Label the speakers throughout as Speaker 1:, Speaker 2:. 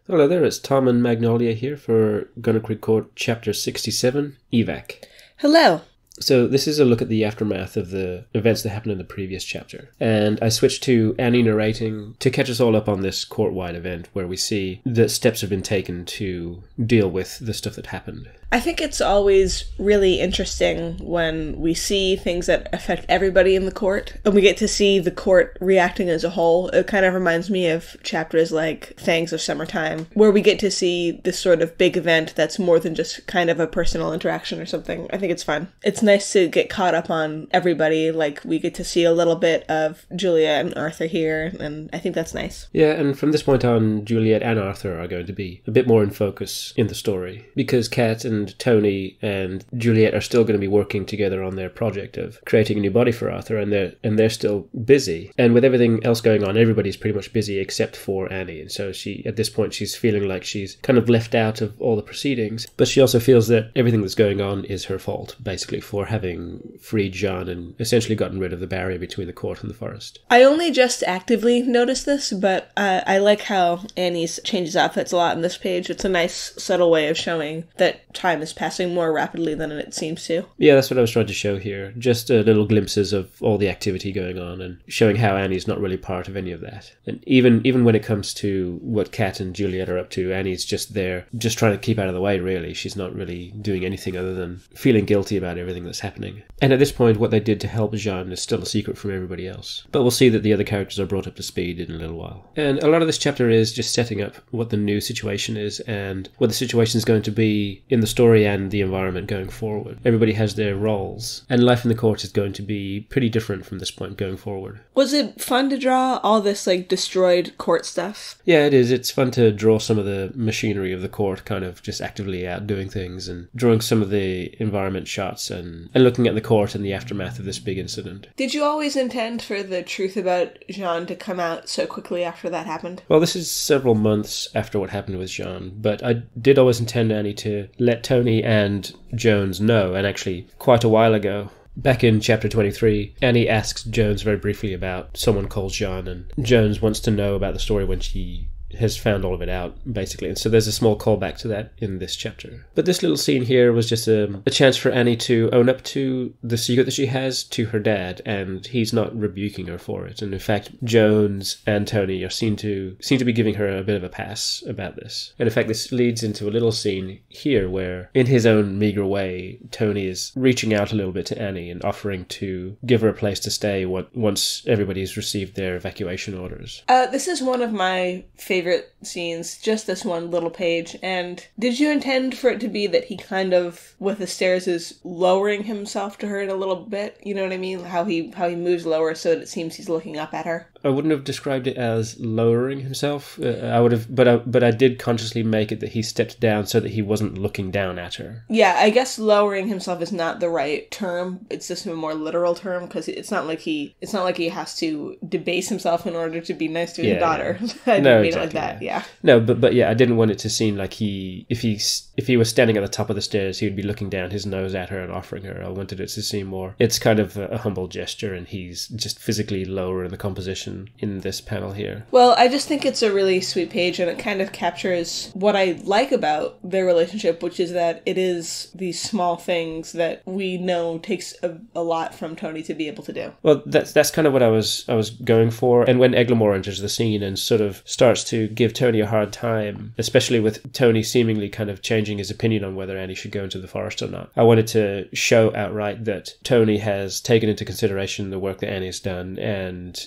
Speaker 1: Hello there, it's Tom and Magnolia here for Gunnerkrigg Court Chapter 67, Evac.
Speaker 2: Hello.
Speaker 1: So this is a look at the aftermath of the events that happened in the previous chapter. And I switched to Annie narrating to catch us all up on this court-wide event where we see that steps have been taken to deal with the stuff that happened.
Speaker 2: I think it's always really interesting when we see things that affect everybody in the court, and we get to see the court reacting as a whole. It kind of reminds me of chapters like Fangs of Summertime, where we get to see this sort of big event that's more than just kind of a personal interaction or something. I think it's fun. It's nice to get caught up on everybody. Like, we get to see a little bit of Juliet and Arthur here, and I think that's nice.
Speaker 1: Yeah, and from this point on, Juliet and Arthur are going to be a bit more in focus in the story, because Kat and Tony and Juliet are still going to be working together on their project of creating a new body for Arthur, and they're still busy. And with everything else going on, everybody's pretty much busy except for Annie. And so at this point, she's feeling like she's kind of left out of all the proceedings. But she also feels that everything that's going on is her fault, basically, for having freed Jean and essentially gotten rid of the barrier between the court and the forest.
Speaker 2: I only just actively noticed this, but I like how Annie changes outfits a lot in this page. It's a nice, subtle way of showing that time is passing more rapidly than it seems to.
Speaker 1: Yeah, that's what I was trying to show here. Just little glimpses of all the activity going on and showing how Annie's not really part of any of that. And even when it comes to what Kat and Juliet are up to, Annie's just there, just trying to keep out of the way, really. She's not really doing anything other than feeling guilty about everything that's happening. And at this point, what they did to help Jean is still a secret from everybody else. But we'll see that the other characters are brought up to speed in a little while. And a lot of this chapter is just setting up what the new situation is and what the situation is going to be in the story and the environment going forward. Everybody has their roles, and life in the court is going to be pretty different from this point going forward.
Speaker 2: Was it fun to draw all this, destroyed court stuff?
Speaker 1: Yeah, it is. It's fun to draw some of the machinery of the court kind of just actively out doing things and drawing some of the environment shots and looking at the court and the aftermath of this big incident.
Speaker 2: Did you always intend for the truth about Jean to come out so quickly after that happened?
Speaker 1: Well, this is several months after what happened with Jean, but I did always intend Annie to let Tony and Jones know, and actually quite a while ago. Back in chapter 23, Annie asks Jones very briefly about someone called Jean, and Jones wants to know about the story when she has found all of it out, basically. And so there's a small callback to that in this chapter. But this little scene here was just a chance for Annie to own up to the secret that she has to her dad, and he's not rebuking her for it. And in fact, Jones and Tony are seem to be giving her a bit of a pass about this. And in fact, this leads into a little scene here where, in his own meager way, Tony is reaching out a little bit to Annie and offering to give her a place to stay once everybody's received their evacuation orders.
Speaker 2: This is one of my favorite scenes, just this one little page. And did you intend for it to be that he kind of, with the stairs, is lowering himself to her in a little bit? You know what I mean? How he moves lower so that it seems he's looking up at her.
Speaker 1: I wouldn't have described it as lowering himself. I would have, but I did consciously make it that he stepped down so that he wasn't looking down at her.
Speaker 2: Yeah, I guess lowering himself is not the right term. It's just a more literal term, because it's not like he has to debase himself in order to be nice to his daughter.
Speaker 1: Yeah.
Speaker 2: I didn't mean exactly, it like that.
Speaker 1: Yeah. No, but yeah, I didn't want it to seem like if he was standing at the top of the stairs, he would be looking down his nose at her and offering her. I wanted it to seem more. It's kind of a humble gesture, and he's just physically lower in the composition in this panel here.
Speaker 2: Well, I just think it's a really sweet page, and it kind of captures what I like about their relationship, which is that it is these small things that we know takes a lot from Tony to be able to do.
Speaker 1: Well, that's kind of what I was going for. And when Eglamour enters the scene and sort of starts to give Tony a hard time, especially with Tony seemingly kind of changing his opinion on whether Annie should go into the forest or not, I wanted to show outright that Tony has taken into consideration the work that Annie's done, and,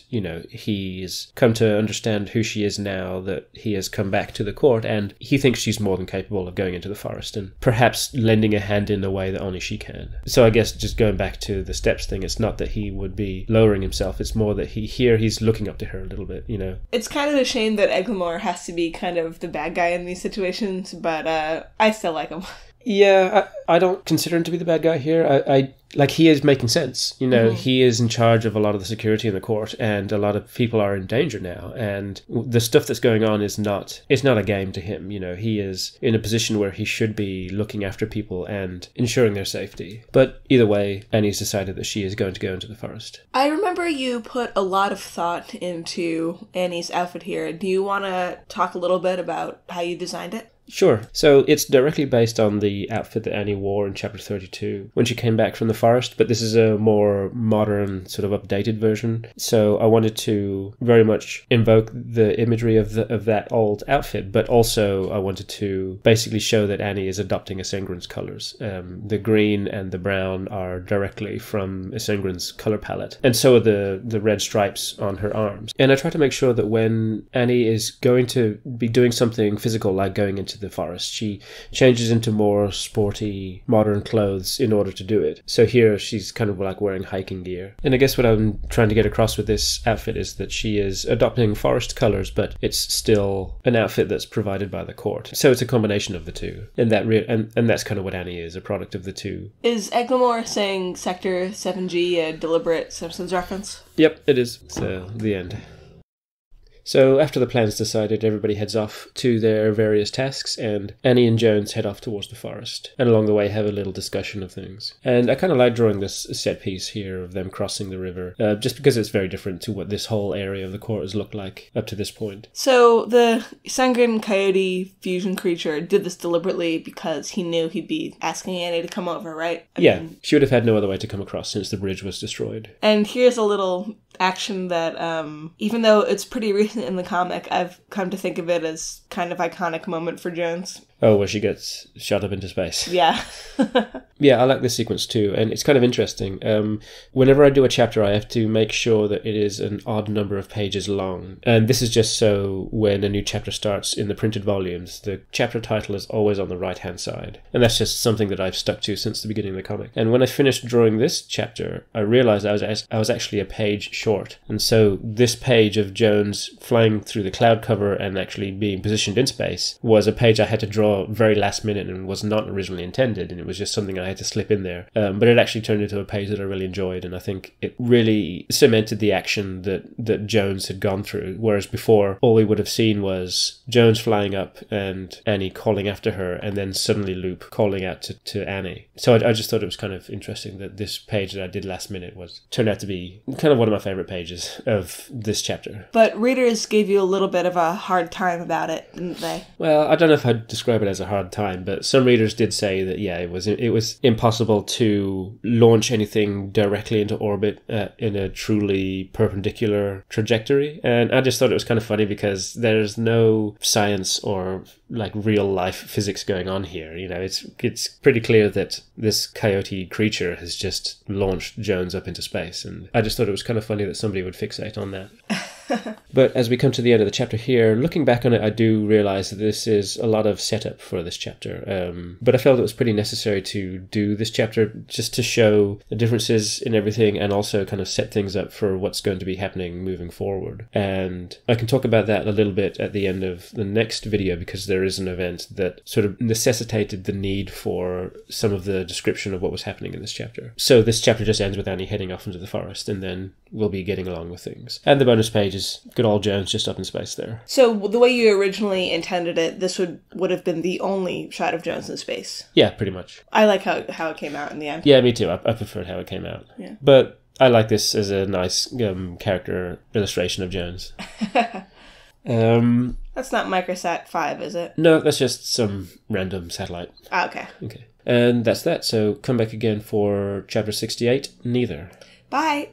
Speaker 1: he's come to understand who she is now that he has come back to the court, and he thinks she's more than capable of going into the forest and perhaps lending a hand in a way that only she can. So I guess just going back to the steps thing, it's not that he would be lowering himself, it's more that he's looking up to her a little bit,
Speaker 2: It's kind of a shame that Eglamour has to be kind of the bad guy in these situations, but I still like him.
Speaker 1: Yeah, I don't consider him to be the bad guy here. like, he is making sense. You know, he is in charge of a lot of the security in the court, and a lot of people are in danger now. And the stuff that's going on it's not a game to him. You know, he is in a position where he should be looking after people and ensuring their safety. But either way, Annie's decided that she is going to go into the forest.
Speaker 2: I remember you put a lot of thought into Annie's outfit here. Do you want to talk a little bit about how you designed it?
Speaker 1: Sure. So it's directly based on the outfit that Annie wore in chapter 32 when she came back from the forest, but this is a more modern, sort of updated version. So I wanted to very much invoke the imagery of that old outfit, but also I wanted to basically show that Annie is adopting Esengrin's colours. The green and the brown are directly from Esengrin's colour palette, and so are the red stripes on her arms. And I try to make sure that when Annie is going to be doing something physical, like going into the forest, she changes into more sporty modern clothes in order to do it. So here she's kind of like wearing hiking gear. And I guess what I'm trying to get across with this outfit is that she is adopting forest colors, but it's still an outfit that's provided by the court. So it's a combination of the two, and that's kind of what Annie is, a product of the two.
Speaker 2: Is Eglamore saying Sector 7G a deliberate Simpsons reference?
Speaker 1: Yep, it is. So the end. So after the plan's decided, everybody heads off to their various tasks, and Annie and Jones head off towards the forest, and along the way have a little discussion of things. And I kind of like drawing this set piece here of them crossing the river, just because it's very different to what this whole area of the court has looked like up to this point.
Speaker 2: So the Sangren Coyote fusion creature did this deliberately because he knew he'd be asking Annie to come over, right? I mean,
Speaker 1: she would have had no other way to come across since the bridge was destroyed.
Speaker 2: And here's a little action that, even though it's pretty recent in the comic, I've come to think of it as kind of iconic moment for Jones.
Speaker 1: Oh, where she gets shot up into space.
Speaker 2: Yeah.
Speaker 1: Yeah, I like this sequence too, and it's kind of interesting. Whenever I do a chapter, I have to make sure that it is an odd number of pages long. And this is just so when a new chapter starts in the printed volumes, the chapter title is always on the right-hand side. And that's just something that I've stuck to since the beginning of the comic. And when I finished drawing this chapter, I realized I was actually a page short. And so this page of Jones flying through the cloud cover and actually being positioned in space was a page I had to draw very last minute and was not originally intended, and it was just something I had to slip in there. But it actually turned into a page that I really enjoyed, and I think it really cemented the action that Jones had gone through, whereas before all we would have seen was Jones flying up and Annie calling after her, and then suddenly Loop calling out to Annie. So I just thought it was kind of interesting that this page that I did last minute turned out to be kind of one of my favourite pages of this chapter.
Speaker 2: But readers gave you a little bit of a hard time about it, didn't they?
Speaker 1: Well, I don't know if I'd describe it as a hard time, but some readers did say that it was impossible to launch anything directly into orbit in a truly perpendicular trajectory. And I just thought it was kind of funny because there's no science or like real life physics going on here. You know, it's pretty clear that this coyote creature has just launched Jones up into space, and I just thought it was kind of funny that somebody would fixate on that. But as we come to the end of the chapter here, looking back on it, I do realise that this is a lot of setup for this chapter. But I felt it was pretty necessary to do this chapter just to show the differences in everything and also kind of set things up for what's going to be happening moving forward. And I can talk about that a little bit at the end of the next video, because there is an event that sort of necessitated the need for some of the description of what was happening in this chapter. So this chapter just ends with Annie heading off into the forest, and then we'll be getting along with things. And the bonus page is good old Jones just up in space there.
Speaker 2: So the way you originally intended it, this would have been the only shot of Jones in space.
Speaker 1: Yeah, pretty much.
Speaker 2: I like how it came out in the end.
Speaker 1: Yeah, me too. I preferred how it came out.
Speaker 2: Yeah.
Speaker 1: But I like this as a nice character illustration of Jones.
Speaker 2: That's not Microsat 5, is it?
Speaker 1: No, that's just some random satellite.
Speaker 2: Ah, okay.
Speaker 1: Okay. And that's that. So come back again for chapter 68, Neither.
Speaker 2: Bye.